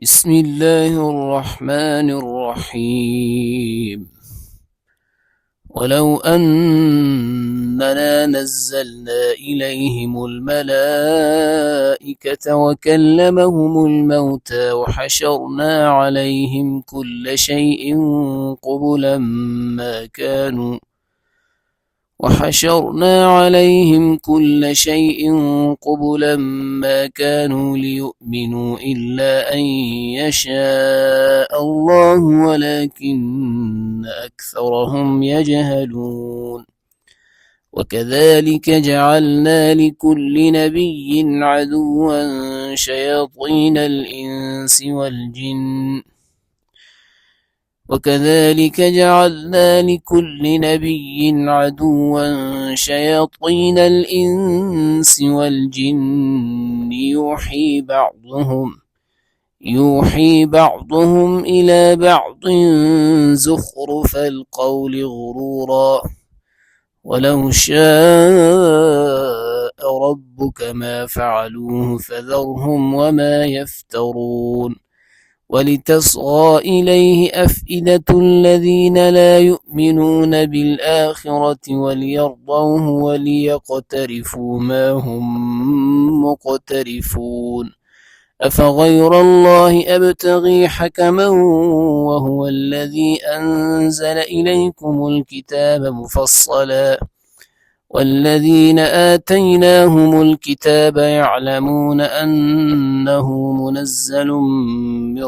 بسم الله الرحمن الرحيم. ولو أننا نزلنا إليهم الملائكة وكلمهم الموتى وحشرنا عليهم كل شيء قبلا ما كانوا ليؤمنوا إلا أن يشاء الله ولكن أكثرهم يجهلون. وكذلك جعلنا لكل نبي عدوا شياطين الإنس والجن يوحي بعضهم إلى بعض زخرف القول غرورا ولو شاء ربك ما فعلوه فذرهم وما يفترون. ولتصغى إليه أفئدة الذين لا يؤمنون بالآخرة وليرضوه وليقترفوا ما هم مقترفون. أفغير الله أبتغي حكما وهو الذي أنزل إليكم الكتاب مفصلا والذين آتيناهم الكتاب يعلمون أنه منزل من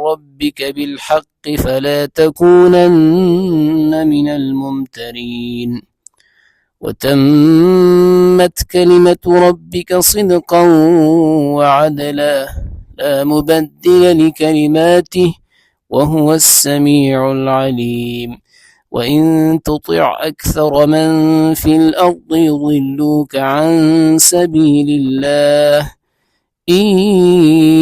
ربك بالحق فلا تكونن من الممترين. وتمت كلمة ربك صدقا وعدلا لا مبدل لكلماته وهو السميع العليم. وإن تطع أكثر من في الأرض يضلوك عن سبيل الله إن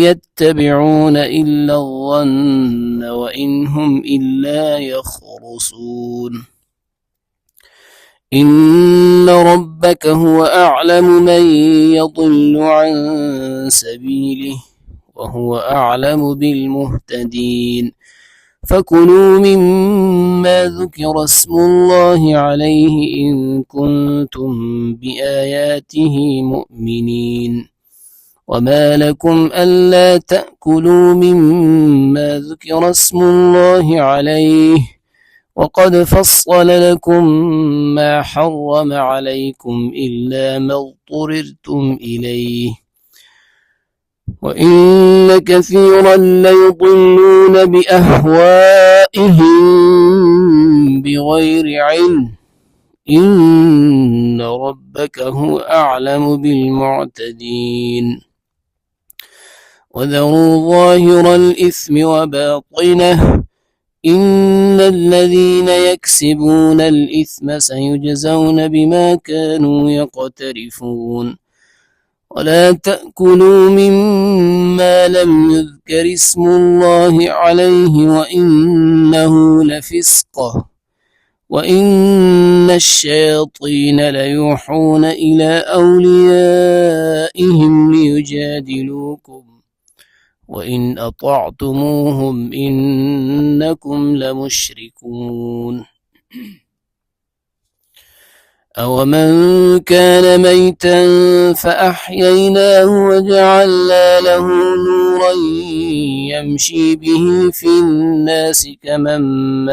يتبعون إلا الظن وإن هم إلا يخرصون. إن ربك هو أعلم من يضل عن سبيله وهو أعلم بالمهتدين. فكلوا مما ذكر اسم الله عليه إن كنتم بآياته مؤمنين. وما لكم ألا تأكلوا مما ذكر اسم الله عليه وقد فصل لكم ما حرم عليكم إلا ما اضطررتم إليه وإن كثيرا ليضلون بأهوائهم بغير علم إن ربك هو أعلم بالمعتدين. وذروا ظاهر الإثم وباطنه إن الذين يكسبون الإثم سيجزون بما كانوا يقترفون. ولا تأكلوا مما لم يذكر اسم الله عليه وإنه لفسق وإن الشياطين ليوحون إلى أوليائهم ليجادلوكم وإن أطعتموهم إنكم لمشركون. أومن كان ميتا فأحييناه وجعلنا له نورا يمشي به في الناس كمن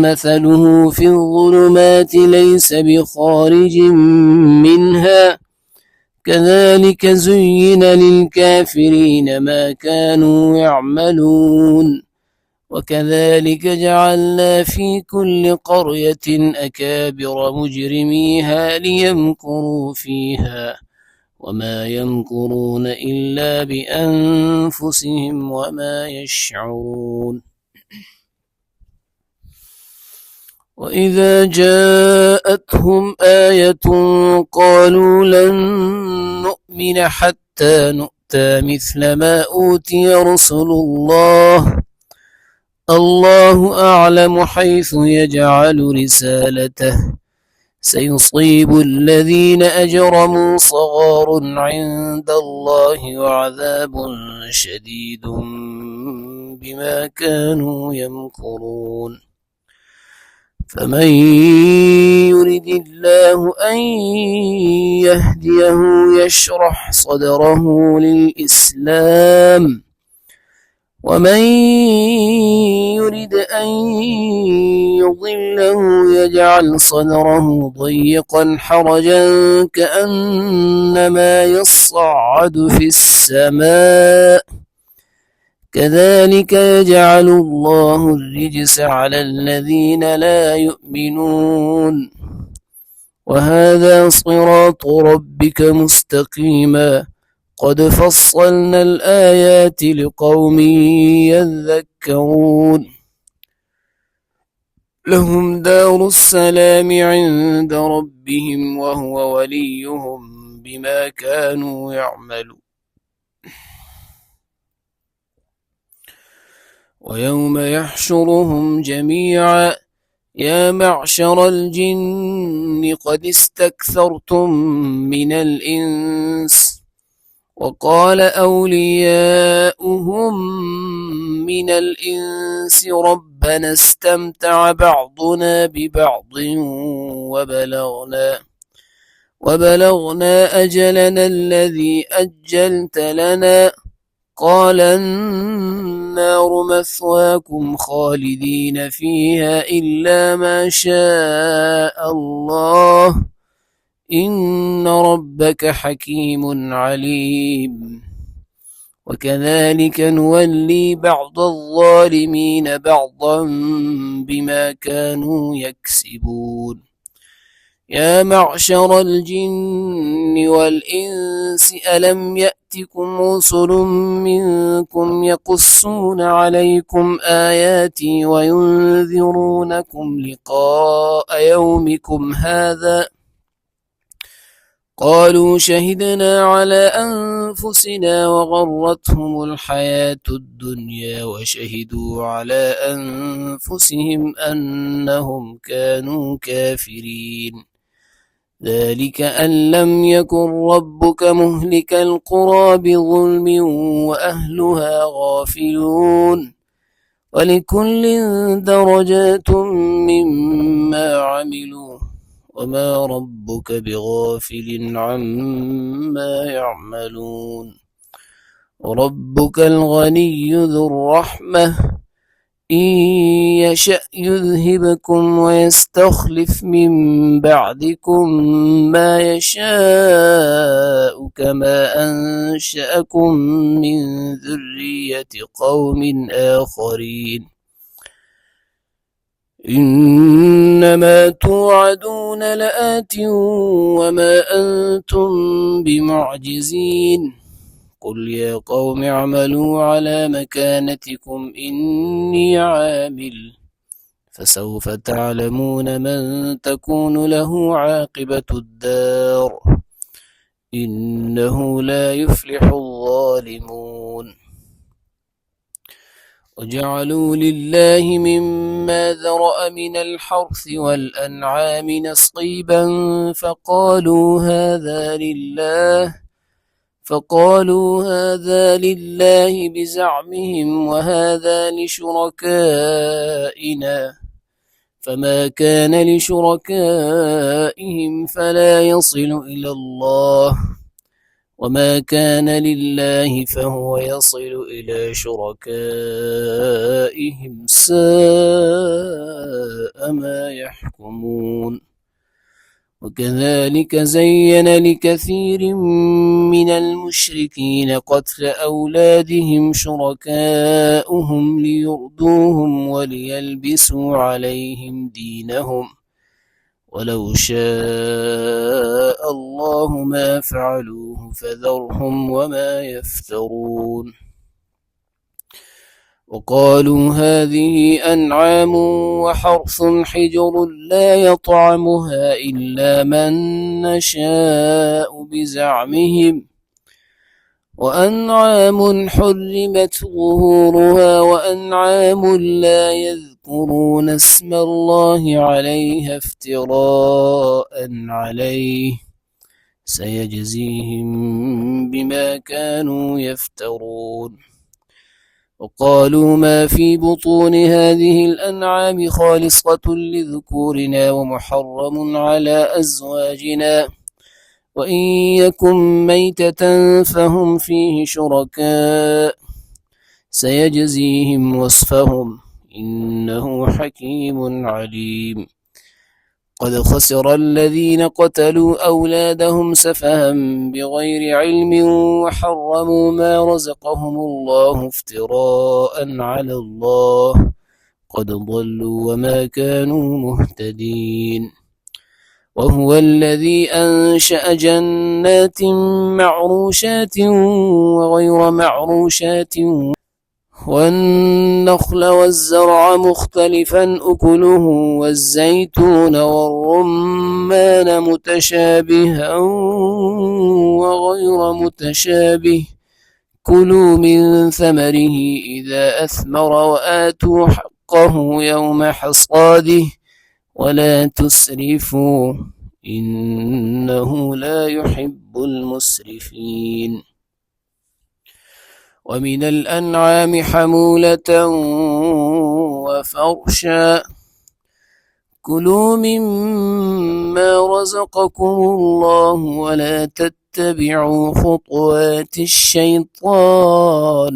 مثله في الظلمات ليس بخارج منها كذلك زين للكافرين ما كانوا يعملون. وكذلك جعلنا في كل قرية أكابر مجرميها ليمكروا فيها وما يمكرون إلا بأنفسهم وما يشعرون. وإذا جاءتهم آية قالوا لن نؤمن حتى نؤتى مثل ما أوتي رسل الله أعلم حيث يجعل رسالته سيصيب الذين أجرموا صغار عند الله وعذاب شديد بما كانوا يمكرون فمن يرد الله أن يهديه يشرح صدره للإسلام ومن يرد أن يضله يجعل صدره ضيقا حرجا كأنما يصعد في السماء كذلك يجعل الله الرجس على الذين لا يؤمنون وهذا صراط ربك مستقيما قد فصلنا الآيات لقوم يذكرون لهم دار السلام عند ربهم وهو وليهم بما كانوا يعملون ويوم يحشرهم جميعا يا معشر الجن قد استكثرتم من الإنس وقال أولياؤهم من الإنس ربنا استمتع بعضنا ببعض وبلغنا أجلنا الذي أجلت لنا قال النار مثواكم خالدين فيها إلا ما شاء الله إن ربك حكيم عليم وكذلك نولي بعض الظالمين بعضا بما كانوا يكسبون يا معشر الجن والإنس ألم يأتكم رسل منكم يقصون عليكم آياتي وينذرونكم لقاء يومكم هذا قالوا شهدنا على أنفسنا وغرتهم الحياة الدنيا وشهدوا على أنفسهم أنهم كانوا كافرين ذلك أن لم يكن ربك مهلك القرى بظلم وأهلها غافلون ولكل درجات مما عملوا وما ربك بغافل عما يعملون وربك الغني ذو الرحمة إن يشأ يذهبكم ويستخلف من بعدكم ما يشاء كما أنشأكم من ذرية قوم آخرين إنما توعدون لآت وما أنتم بمعجزين قل يا قوم اعملوا على مكانتكم إني عامل فسوف تعلمون من تكون له عاقبة الدار إنه لا يفلح الظالمون وجعلوا لله مما ذرأ من الحرث والأنعام نصيبا فقالوا هذا لله بزعمهم وهذا لشركائنا فما كان لشركائهم فلا يصل إلى الله وما كان لله فهو يصل إلى شركائهم ساء ما يحكمون وكذلك زين لكثير من المشركين قتل أولادهم شركاؤهم ليردوهم وليلبسوا عليهم دينهم ولو شاء الله ما فعلوه فذرهم وما يفترون وقالوا هذه أنعام وحرث حجر لا يطعمها إلا من نشاء بزعمهم وأنعام حرمت ظهورها وأنعام لا يذكرون يذكرون اسم الله عليها افتراء عليه سيجزيهم بما كانوا يفترون. وقالوا ما في بطون هذه الأنعام خالصة لذكورنا ومحرم على أزواجنا وإن يكن ميتة فهم فيه شركاء سيجزيهم وصفهم إنه حكيم عليم. قد خسر الذين قتلوا أولادهم سفها بغير علم وحرموا ما رزقهم الله افتراء على الله قد ضلوا وما كانوا مهتدين. وهو الذي أنشأ جنات معروشات وغير معروشات والنخل والزرع مختلفا أكله والزيتون والرمان متشابها وغير متشابه كلوا من ثمره إذا أثمر وآتوا حقه يوم حصاده ولا تسرفوا إنه لا يحب المسرفين. ومن الأنعام حمولة وفرشا كلوا مما رزقكم الله ولا تتبعوا خطوات الشيطان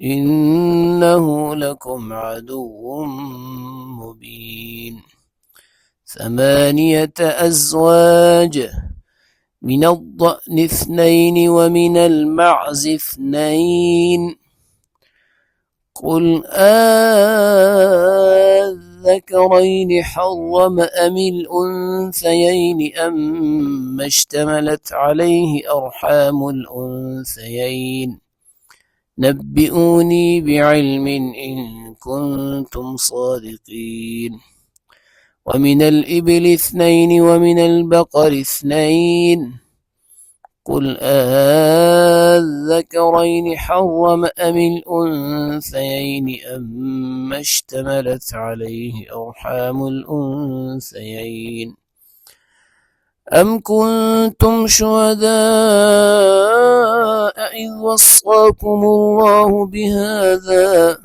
إنه لكم عدو مبين. 8 أزواج من الضأن 2 ومن المعز 2 قل الذكرين حرم أم الأنثيين أما اشتملت عليه أرحام الأنثيين نبئوني بعلم إن كنتم صادقين. ومن الإبل 2 ومن البقر 2 قل الذكرين حرم أم الأنثيين أما اشتملت عليه أرحام الأنثيين أم كنتم شهداء إذ وصاكم الله بهذا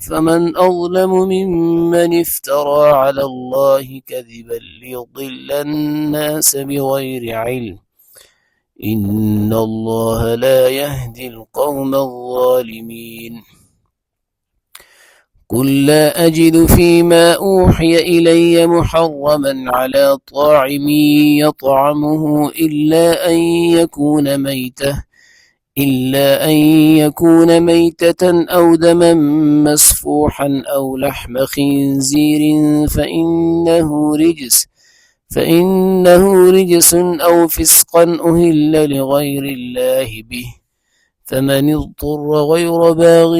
فمن أظلم ممن افترى على الله كذبا ليضل الناس بغير علم إن الله لا يهدي القوم الظالمين. قل لا أجد فيما أوحي إلي محرما على طاعم يطعمه إلا أن يكون ميتة أو دما مسفوحا أو لحم خنزير فإنه رجس أو فسقا أهل لغير الله به فمن اضطر غير باغ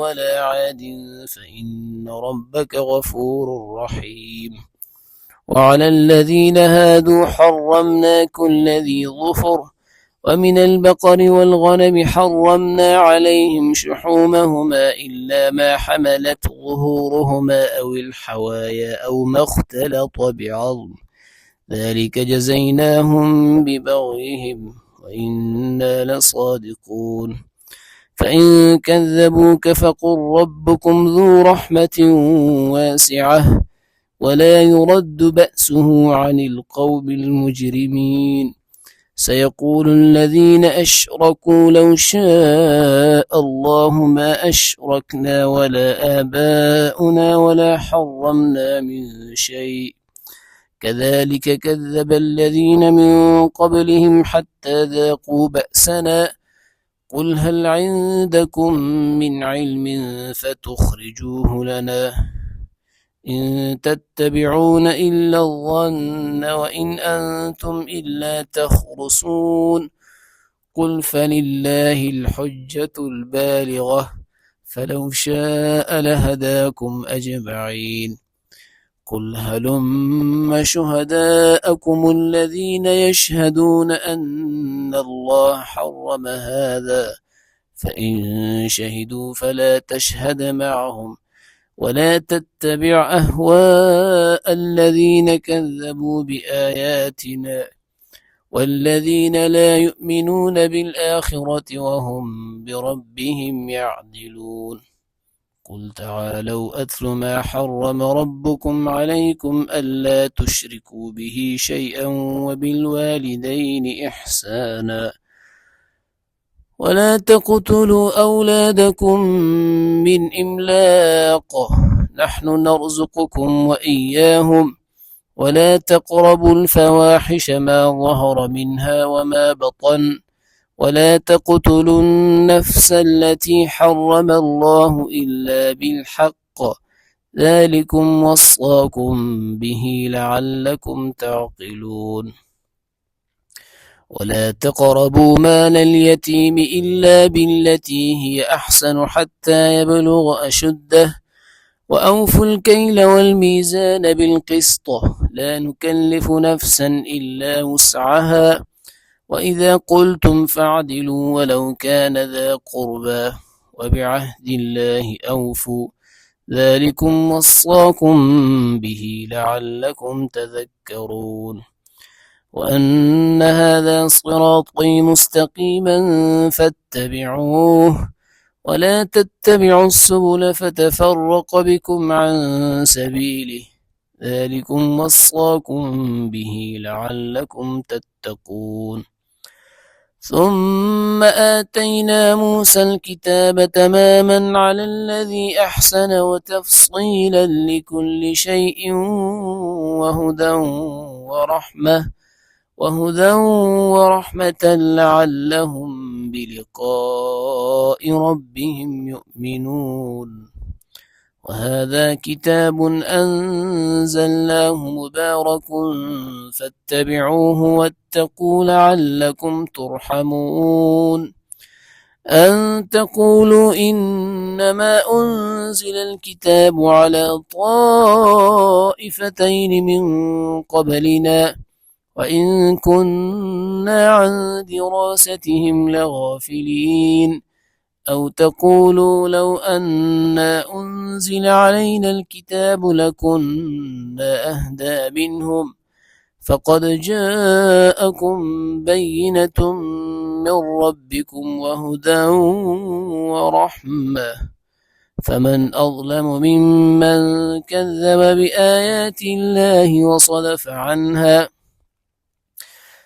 ولا عاد فإن ربك غفور رحيم. وعلى الذين هادوا حرمنا كل ذي ظفر ومن البقر والغنم حرمنا عليهم شحومهما إلا ما حملت ظهورهما أو الحوايا أو ما اختلط بعظم ذلك جزيناهم ببغيهم وإنا لصادقون. فإن كذبوك فقل ربكم ذو رحمة واسعة ولا يرد بأسه عن القوم المجرمين. سيقول الذين أشركوا لو شاء الله ما أشركنا ولا آباؤنا ولا حرمنا من شيء كذلك كذب الذين من قبلهم حتى ذاقوا بأسنا قل هل عندكم من علم فتخرجوه لنا إن تتبعون إلا الظن وإن أنتم إلا تخرصون قل فلله الحجة البالغة فلو شاء لهداكم أجمعين. قل هلم شهداءكم الذين يشهدون أن الله حرم هذا فإن شهدوا فلا تشهد معهم ولا تتبع أهواء الذين كذبوا بآياتنا والذين لا يؤمنون بالآخرة وهم بربهم يعدلون. قل تعالوا أتل ما حرم ربكم عليكم ألا تشركوا به شيئا وبالوالدين إحسانا ولا تقتلوا أولادكم من إملاق نحن نرزقكم وإياهم ولا تقربوا الفواحش ما ظهر منها وما بطن ولا تقتلوا النفس التي حرم الله إلا بالحق ذلكم وصاكم به لعلكم تعقلون. ولا تقربوا مال اليتيم إلا بالتي هي أحسن حتى يبلغ أشده وأوفوا الكيل والميزان بالقسط لا نكلف نفسا إلا وسعها وإذا قلتم فاعدلوا ولو كان ذا قربى وبعهد الله أوفوا ذلكم وصاكم به لعلكم تذكرون. وأن هذا صراطي مستقيما فاتبعوه ولا تتبعوا السبل فتفرق بكم عن سبيله ذلكم وصاكم به لعلكم تتقون. ثم آتينا موسى الكتاب تماما على الذي أحسن وتفصيلا لكل شيء وهدى ورحمة لعلهم بلقاء ربهم يؤمنون. وهذا كتاب أنزلناه مبارك فاتبعوه واتقوا لعلكم ترحمون. أن تقولوا إنما أنزل الكتاب على طائفتين من قبلنا وإن كنا عن دراستهم لغافلين. أو تقولوا لو أنا أنزل علينا الكتاب لكنا أهدى منهم فقد جاءكم بينة من ربكم وهدى ورحمة فمن أظلم ممن كذب بآيات الله وصدف عنها.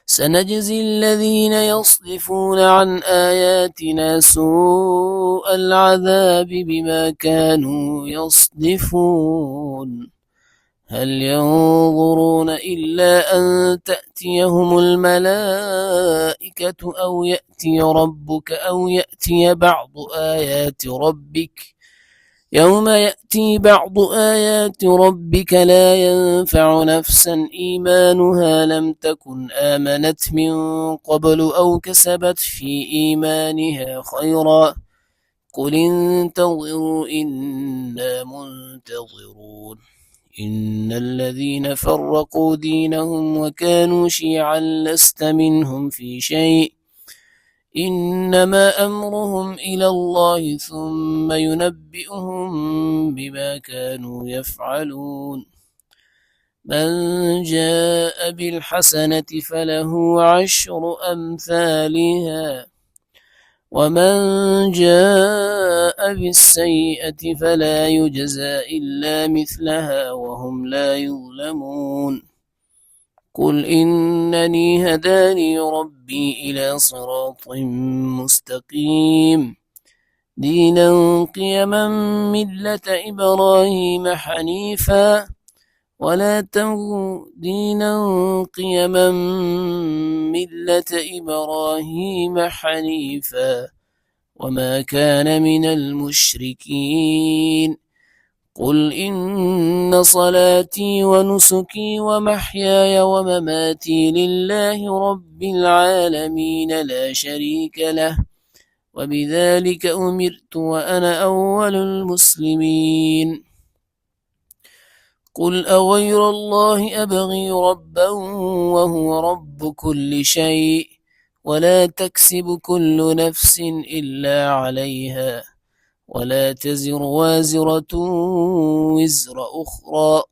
سنجزي الذين يصدفون عن آياتنا سوء العذاب بما كانوا يصدفون. هل ينظرون إلا أن تأتيهم الملائكة أو يأتي ربك أو يأتي بعض آيات ربك يوم يأتي بعض آيات ربك لا ينفع نفسا إيمانها لم تكن آمنت من قبل أو كسبت في إيمانها خيرا قل انتظروا إنا منتظرون. إن الذين فرقوا دينهم وكانوا شيعا لست منهم في شيء إنما أمرهم إلى الله ثم ينبئهم بما كانوا يفعلون. من جاء بالحسنة فله عشر أمثالها ومن جاء بالسيئة فلا يجزى إلا مثلها وهم لا يظلمون. قل إنني هداني ربي إلى صراط مستقيم دينا قيما ملة إبراهيم حنيفا وما كان من المشركين. قل إن صلاتي ونسكي ومحياي ومماتي لله رب العالمين لا شريك له وبذلك أمرت وأنا أول المسلمين. قل أغير الله أبغي ربا وهو رب كل شيء ولا تكسب كل نفس إلا عليها ولا تزر وازرة وزر أخرى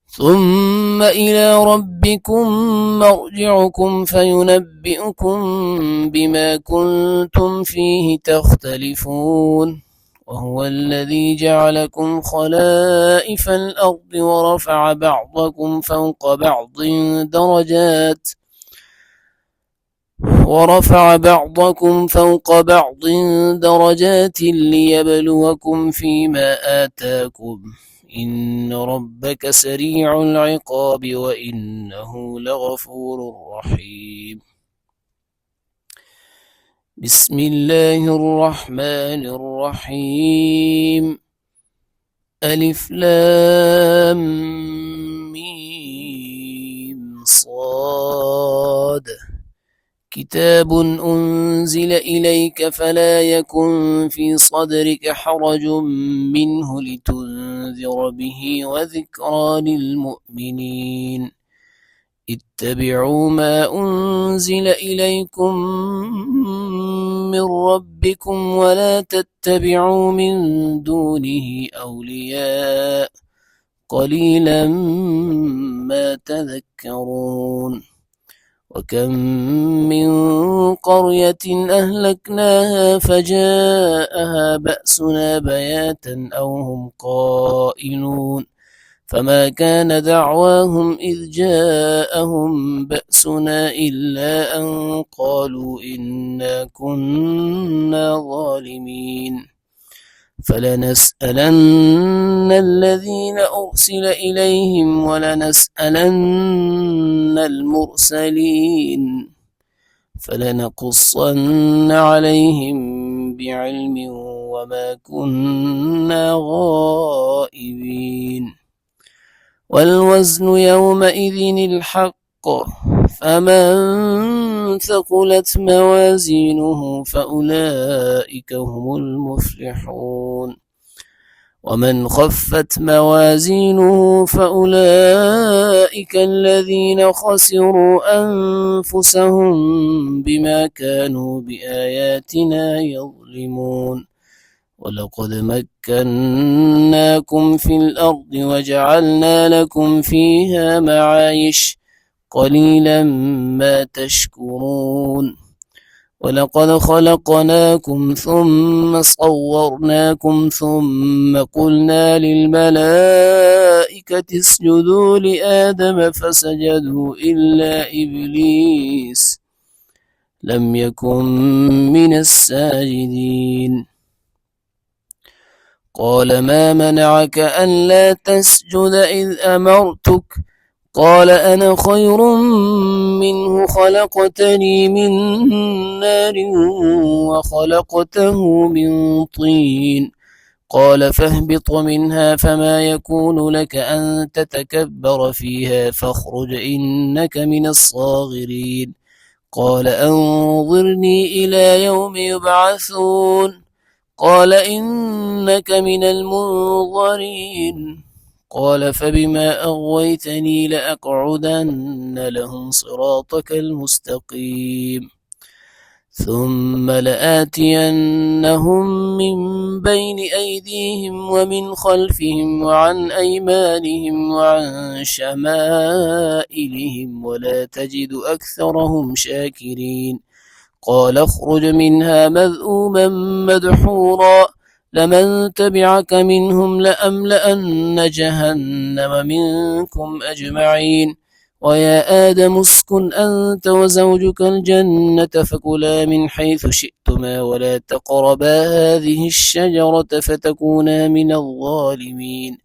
ثم إلى ربكم مرجعكم فينبئكم بما كنتم فيه تختلفون وهو الذي جعلكم خلائف الأرض ورفع بعضكم فوق بعض درجات ليبلوكم فيما آتاكم إن ربك سريع العقاب وإنه لغفور رحيم. بسم الله الرحمن الرحيم. ألف لام ميم صاد كتاب أنزل إليك فلا يكن في صدرك حرج منه لتنذر به وذكرى للمؤمنين. اتبعوا ما أنزل إليكم من ربكم ولا تتبعوا من دونه أولياء قليلا ما تذكرون. وكم من قرية أهلكناها فجاءها بأسنا بياتا أو هم قائلون فما كان دعواهم إذ جاءهم بأسنا إلا أن قالوا إنا كنا ظالمين. فلنسألن الذين أرسل إليهم ولنسألن المرسلين فلنقصن عليهم بعلم وما كنا غائبين. والوزن يومئذ الحق فمن ثقلت موازينه فأولئك هم المفلحون ومن خفت موازينه فأولئك الذين خسروا أنفسهم بما كانوا بآياتنا يظلمون. ولقد مكناكم في الأرض وجعلنا لكم فيها معايش قليلا ما تشكرون. ولقد خلقناكم ثم صورناكم ثم قلنا للملائكة اسجدوا لآدم فسجدوا إلا إبليس لم يكن من الساجدين. قال ما منعك ألا تسجد إذ أمرتك قال أنا خير منه خلقتني من نار وخلقته من طين قال فاهبط منها فما يكون لك أن تتكبر فيها فاخرج إنك من الصاغرين. قال أنظرني إلى يوم يبعثون قال إنك من المنظرين. قال فبما أغويتني لأقعدن لهم صراطك المستقيم ثم لآتينهم من بين أيديهم ومن خلفهم وعن أيمانهم وعن شمائلهم ولا تجد أكثرهم شاكرين. قال اخرج منها مذءوما مدحورا لمن تبعك منهم لأملأن جهنم منكم أجمعين. ويا آدم اسكن أنت وزوجك الجنة فكلا من حيث شئتما ولا تقربا هذه الشجرة فتكونا من الظالمين.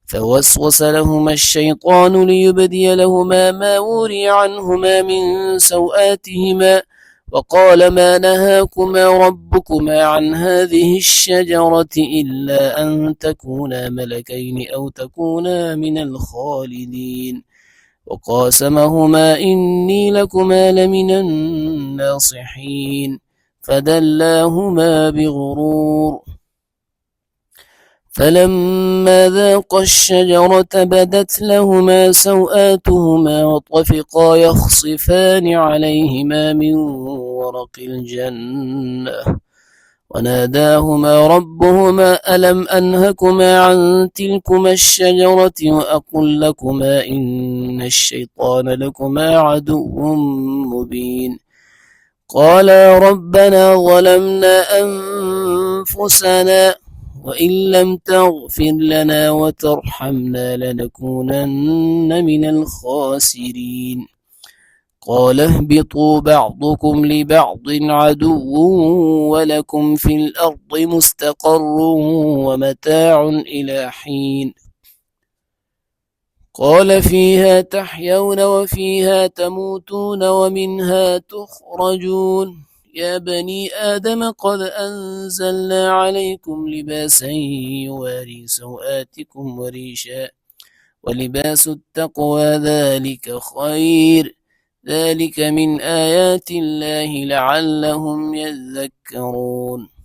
فوسوس لهما الشيطان ليبدي لهما ما وري عنهما من سوآتهما وقال ما نهاكما ربكما عن هذه الشجرة إلا أن تكونا ملكين أو تكونا من الخالدين. وقاسمهما إني لكما لمن الناصحين فدلاهما بغرور. فلما ذاقا الشجرة بدت لهما سوآتهما وطفقا يخصفان عليهما من ورق الجنة وناداهما ربهما ألم أنهكما عن تلكما الشجرة وأقل لكما إن الشيطان لكما عدو مبين قالا ربنا ظلمنا أنفسنا وإن لم تغفر لنا وترحمنا لنكونن من الخاسرين قال اهبطوا بعضكم لبعض عدو ولكم في الأرض مستقر ومتاع إلى حين قال فيها تحيون وفيها تموتون ومنها تخرجون يا بني آدم قد أنزلنا عليكم لباسا يواري سوآتكم وريشا ولباس التقوى ذلك خير ذلك من آيات الله لعلهم يذكرون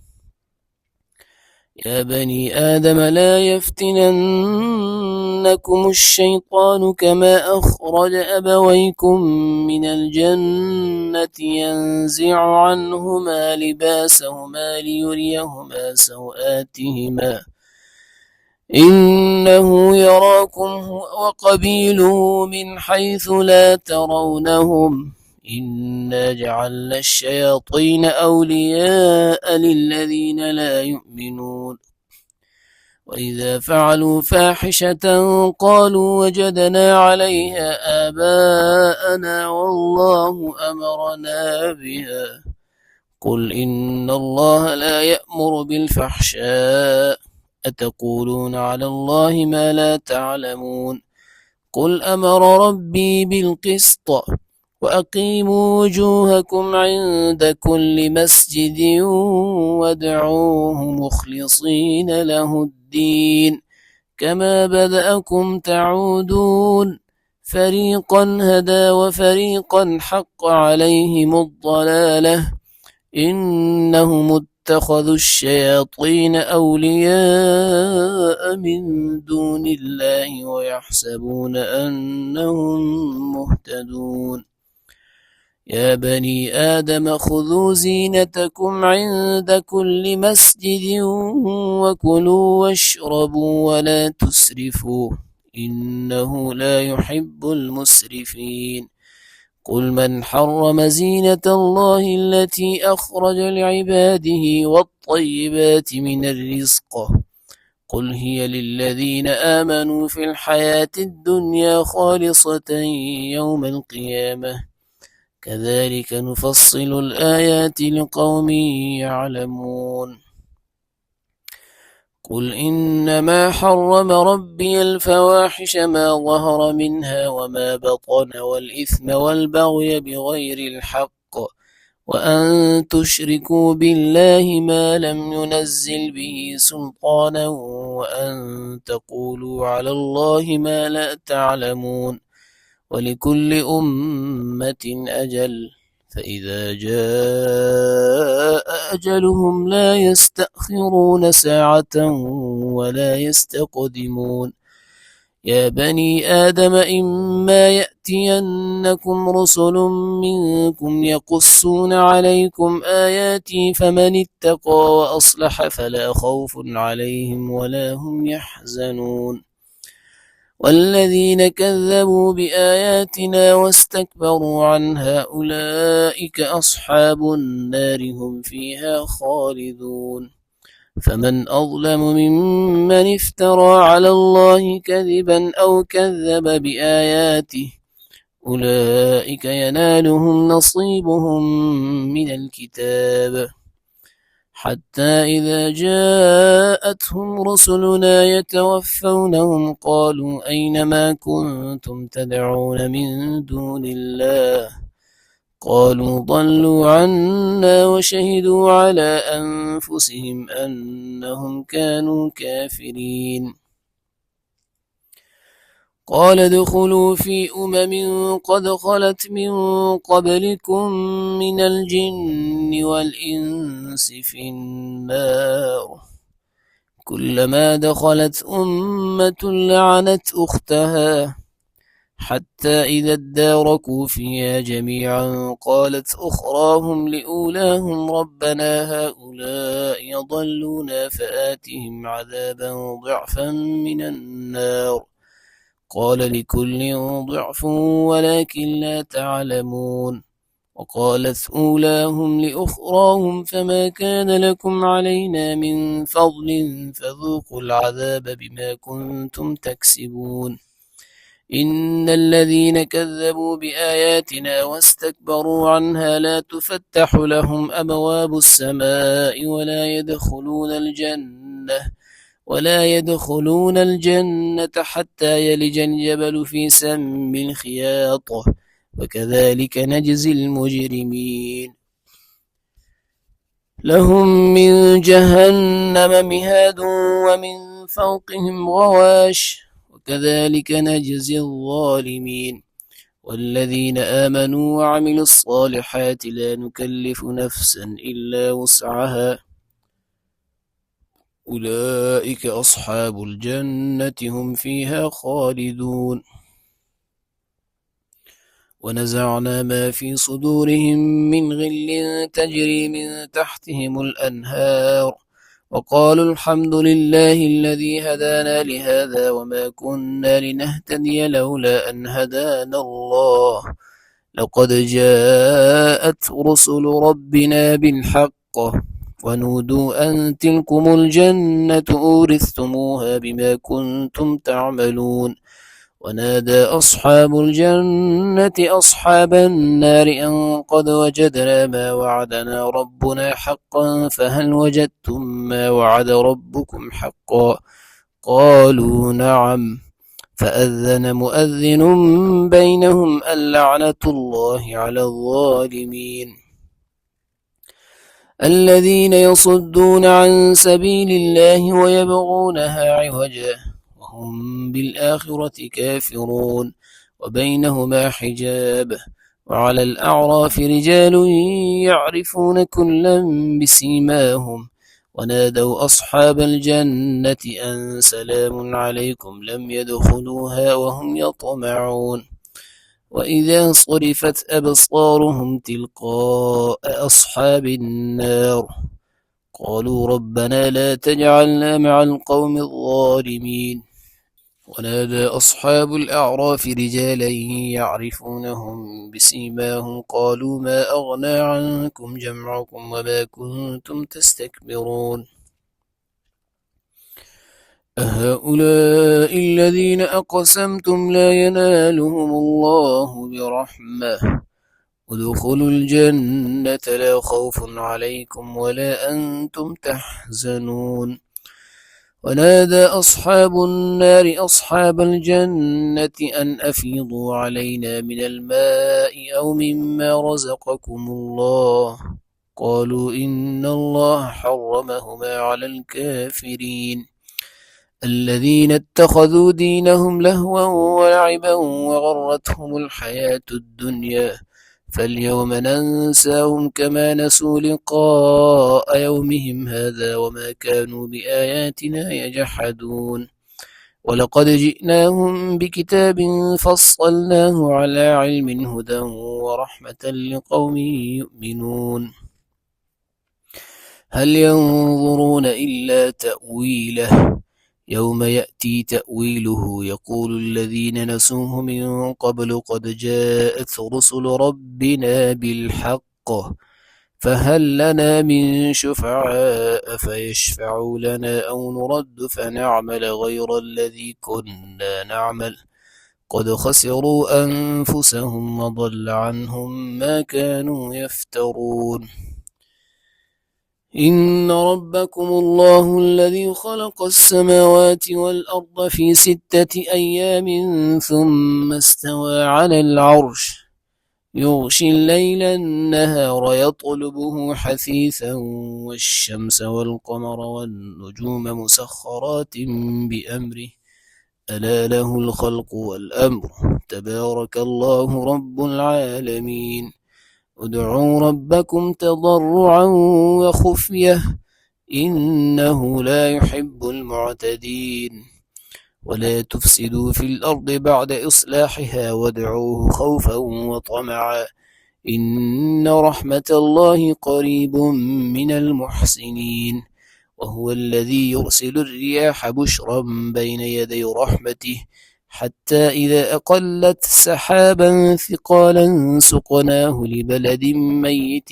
يا بني آدم لا يفتننكم الشيطان كما أخرج أبويكم من الجنة ينزع عنهما لباسهما ليريهما سوآتهما إنه يراكم هو وقبيله من حيث لا ترونهم إنا جعلنا الشياطين أولياء للذين لا يؤمنون وإذا فعلوا فاحشة قالوا وجدنا عليها آباءنا والله أمرنا بها قل إن الله لا يأمر بالفحشاء أتقولون على الله ما لا تعلمون قل أمر ربي بالقسط وأقيموا وجوهكم عند كل مسجد وادعوه مخلصين له الدين كما بدأكم تعودون فريقا هدى وفريقا حق عليهم الضلالة إنهم اتخذوا الشياطين أولياء من دون الله ويحسبون أنهم مهتدون يا بني آدم خذوا زينتكم عند كل مسجد وكلوا واشربوا ولا تسرفوا إنه لا يحب المسرفين قل من حرم زينة الله التي أخرج لعباده والطيبات من الرزق قل هي للذين آمنوا في الحياة الدنيا خالصة يوم القيامة كذلك نفصل الآيات لقوم يعلمون قل إنما حرم ربي الفواحش ما ظهر منها وما بطن والإثم والبغي بغير الحق وأن تشركوا بالله ما لم ينزل به سلطانا وأن تقولوا على الله ما لا تعلمون ولكل أمة أجل فإذا جاء أجلهم لا يستأخرون ساعة ولا يستقدمون يا بني آدم إما يأتينكم رسل منكم يقصون عليكم آياتي فمن اتقى وأصلح فلا خوف عليهم ولا هم يحزنون والذين كذبوا بآياتنا واستكبروا عنها أولئك أصحاب النار هم فيها خالدون فمن أظلم ممن افترى على الله كذبا أو كذب بآياته أولئك ينالهم نصيبهم من الكتاب حتى إذا جاءتهم رسلنا يتوفونهم قالوا أين ما كنتم تدعون من دون الله قالوا ضلوا عنا وشهدوا على أنفسهم أنهم كانوا كافرين قال ادخلوا في قد خلت من قبلكم من الجن والإنس في النار كلما دخلت أمة لعنت أختها حتى إذا اداركوا فيها جميعا قالت أخراهم لأولاهم ربنا هؤلاء يضلون فآتهم عذابا ضعفا من النار قال لكل ضعف ولكن لا تعلمون وقالت أولاهم لأخراهم فما كان لكم علينا من فضل فذوقوا العذاب بما كنتم تكسبون إن الذين كذبوا بآياتنا واستكبروا عنها لا تفتح لهم أبواب السماء ولا يدخلون الجنة حتى يلج الجبل في سم الخياط وكذلك نجزي المجرمين لهم من جهنم مهاد ومن فوقهم غواش وكذلك نجزي الظالمين والذين آمنوا وعملوا الصالحات لا نكلف نفسا إلا وسعها أولئك أصحاب الجنة هم فيها خالدون ونزعنا ما في صدورهم من غل تجري من تحتهم الأنهار وقالوا الحمد لله الذي هدانا لهذا وما كنا لنهتدي لولا أن هدانا الله لقد جاءت رسل ربنا بالحق ونودوا أن تلكم الجنة أورثتموها بما كنتم تعملون ونادى أصحاب الجنة أصحاب النار أن قد وجدنا ما وعدنا ربنا حقا فهل وجدتم ما وعد ربكم حقا قالوا نعم فأذن مؤذن بينهم اللعنة الله على الظالمين الذين يصدون عن سبيل الله ويبغونها عوجا وهم بالآخرة كافرون وبينهما حجاب وعلى الأعراف رجال يعرفون كلا بسيماهم ونادوا أصحاب الجنة أن سلام عليكم لم يدخلوها وهم يطمعون وإذا صرفت أبصارهم تلقاء أصحاب النار قالوا ربنا لا تجعلنا مع القوم الظالمين ونادى أصحاب الأعراف رجالا يعرفونهم بسيماهم قالوا ما أغنى عنكم جمعكم وما كنتم تستكبرون أهؤلاء الذين أقسمتم لا ينالهم الله برحمة ادخلوا الجنة لا خوف عليكم ولا أنتم تحزنون ونادى أصحاب النار أصحاب الجنة أن أفيضوا علينا من الماء أو مما رزقكم الله قالوا إن الله حرمهما على الكافرين الذين اتخذوا دينهم لهوا ولعبا وغرتهم الحياة الدنيا فاليوم ننساهم كما نسوا لقاء يومهم هذا وما كانوا بآياتنا يجحدون ولقد جئناهم بكتاب فصلناه على علم هدى ورحمة لقوم يؤمنون هل ينظرون إلا تأويله يوم يأتي تأويله يقول الذين نسوه من قبل قد جاءت رسل ربنا بالحق فهل لنا من شفعاء فيشفعوا لنا أو نرد فنعمل غير الذي كنا نعمل قد خسروا أنفسهم وضل عنهم ما كانوا يفترون إن ربكم الله الذي خلق السماوات والأرض في 6 أيام ثم استوى على العرش يغشي الليل النهار يطلبه حثيثا والشمس والقمر والنجوم مسخرات بأمره ألا له الخلق والأمر تبارك الله رب العالمين ادعوا ربكم تضرعا وخفية إنه لا يحب المعتدين ولا تفسدوا في الأرض بعد إصلاحها وادعوه خوفا وطمعا إن رحمة الله قريب من المحسنين وهو الذي يرسل الرياح بشرا بين يدي رحمته حتى إذا أقلت سحابا ثقالا سقناه لبلد ميت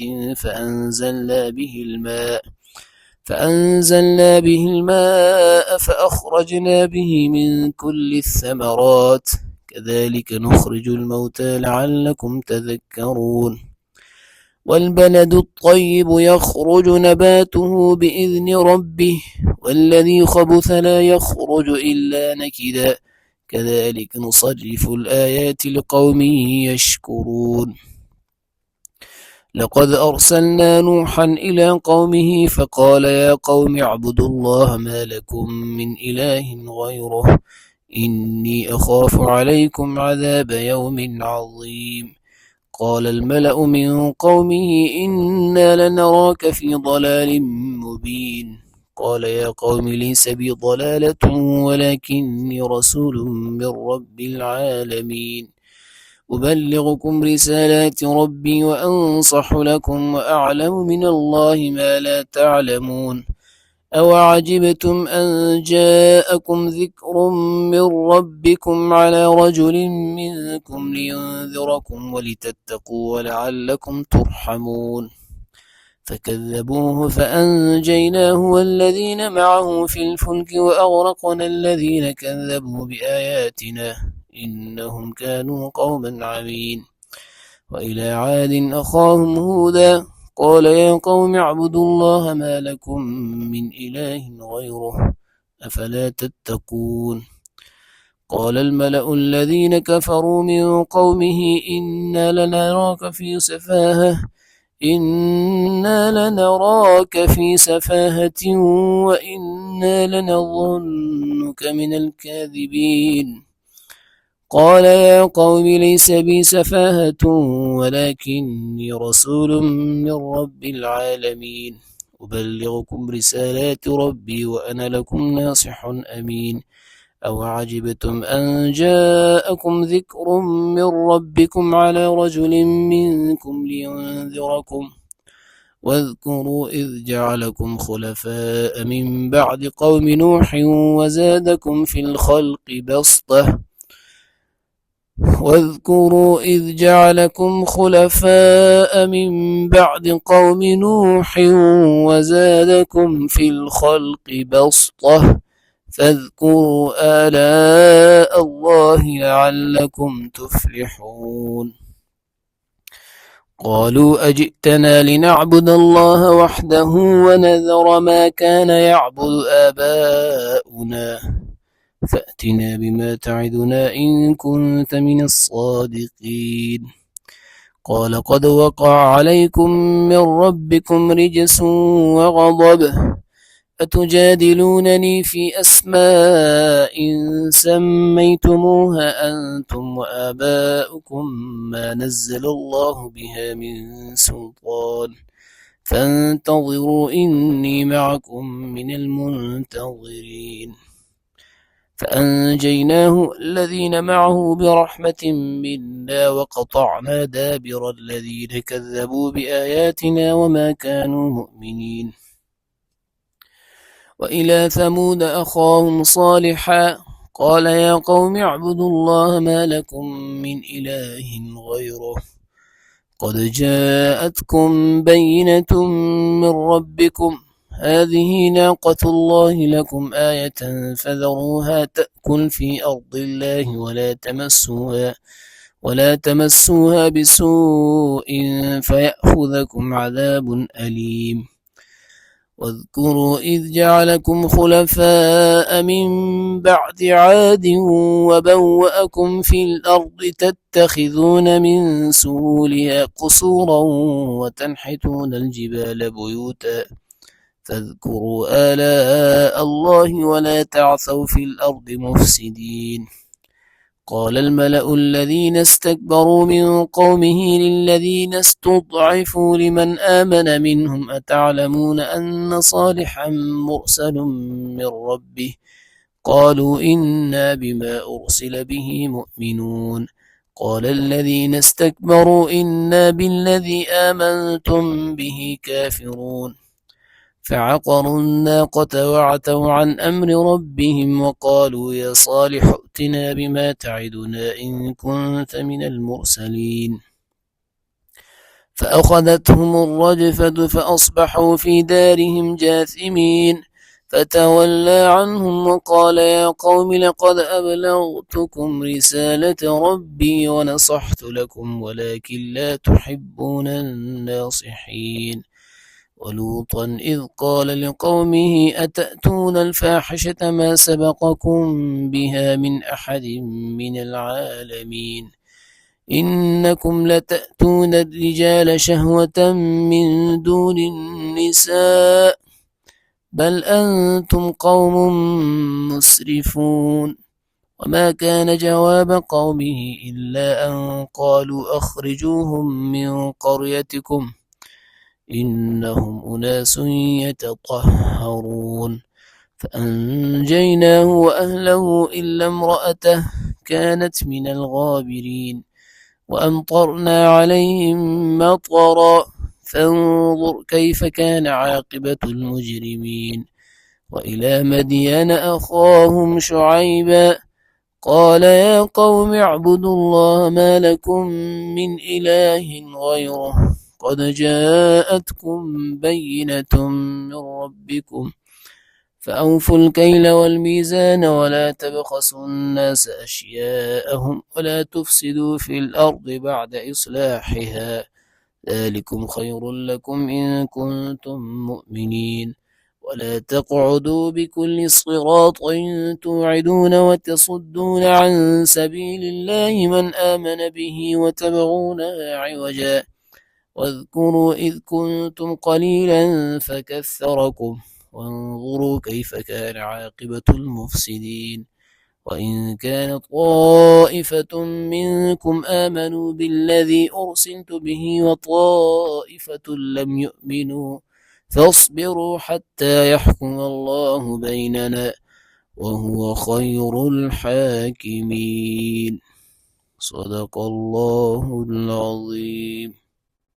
فأنزلنا به الماء فأخرجنا به من كل الثمرات كذلك نخرج الموتى لعلكم تذكرون والبلد الطيب يخرج نباته بإذن ربه والذي خبث لا يخرج إلا نكدا كذلك نصرف الآيات لقوم يشكرون لقد أرسلنا نوحا إلى قومه فقال يا قوم اعبدوا الله ما لكم من إله غيره إني أخاف عليكم عذاب يوم عظيم قال الملأ من قومه إنا لنراك في ضلال مبين قال يا قوم ليس بي ضلالة ولكني رسول من رب العالمين أبلغكم رسالات ربي وأنصح لكم وأعلم من الله ما لا تعلمون أوعجبتم أن جاءكم ذكر من ربكم على رجل منكم لينذركم ولتتقوا ولعلكم ترحمون فكذبوه فأنجيناه والذين معه في الفلك وأغرقنا الذين كذبوا بآياتنا إنهم كانوا قوما عمين وإلى عاد أخاهم هودا قال يا قوم اعبدوا الله ما لكم من إله غيره أفلا تتقون قال الملأ الذين كفروا من قومه إنا لنراك في سفاهة وإنا لنظنك من الكاذبين قال يا قوم ليس بي سفاهة ولكني رسول من رب العالمين أبلغكم رسالات ربي وأنا لكم ناصح أمين أوعجبتم أن جاءكم ذكر من ربكم على رجل منكم لينذركم واذكروا إذ جعلكم خلفاء من بعد قوم نوح وزادكم في الخلق بسطة واذكروا إذ جعلكم خلفاء من بعد قوم نوح وزادكم في الخلق بسطة فاذكروا آلاء الله لعلكم تفلحون قالوا أجئتنا لنعبد الله وحده ونذر ما كان يعبد آباؤنا فأتنا بما تعدنا إن كنت من الصادقين قال قد وقع عليكم من ربكم رجس وغضب أتجادلونني في أسماء سميتموها أنتم وآباؤكم ما نزل الله بها من سلطان فانتظروا إني معكم من المنتظرين فأنجيناه الذين معه برحمة منا وقطعنا دابر الذين كذبوا بآياتنا وما كانوا مؤمنين وإلى ثمود أخاهم صالحا قال يا قوم اعبدوا الله ما لكم من إله غيره قد جاءتكم بينة من ربكم هذه ناقة الله لكم آية فذروها تأكل في أرض الله ولا تمسوها بسوء فيأخذكم عذاب أليم واذكروا إذ جعلكم خلفاء من بعد عاد وبوأكم في الأرض تتخذون من سهولها قصورا وتنحتون الجبال بيوتا فاذكروا آلاء الله ولا تعثوا في الأرض مفسدين قال الملأ الذين استكبروا من قومه للذين استضعفوا لمن آمن منهم أتعلمون أن صالحا مرسل من ربه قالوا إنا بما أرسل به مؤمنون. قال الذين استكبروا إنا بالذي آمنتم به كافرون. فعقروا الناقة وعتوا عن أمر ربهم وقالوا يا صالح ائتنا بما تعدنا إن كنت من المرسلين. فأخذتهم الرجفة فأصبحوا في دارهم جاثمين. فتولى عنهم وقال يا قوم لقد أبلغتكم رسالة ربي ونصحت لكم ولكن لا تحبون الناصحين. ولوطا إذ قال لقومه أتأتون الفاحشة ما سبقكم بها من أحد من العالمين إنكم لتأتون الرجال شهوة من دون النساء بل أنتم قوم مسرفون. وما كان جواب قومه إلا أن قالوا أخرجوهم من قريتكم إنهم أناس يتطهرون. فأنجيناه وأهله إلا امرأته كانت من الغابرين. وأمطرنا عليهم مطرا فانظر كيف كان عاقبة المجرمين. وإلى مدين أخاهم شعيبا قال يا قوم اعبدوا الله ما لكم من إله غيره قد جاءتكم بينة من ربكم فأوفوا الكيل والميزان ولا تبخسوا الناس أشياءهم ولا تفسدوا في الأرض بعد إصلاحها ذلكم خير لكم إن كنتم مؤمنين. ولا تقعدوا بكل صراط توعدون وتصدون عن سبيل الله من آمن به وتبغونها عوجا واذكروا إذ كنتم قليلا فكثركم وانظروا كيف كان عاقبة المفسدين. وإن كانت طائفة منكم آمنوا بالذي أرسلت به وطائفة لم يؤمنوا فاصبروا حتى يحكم الله بيننا وهو خير الحاكمين. صدق الله العظيم.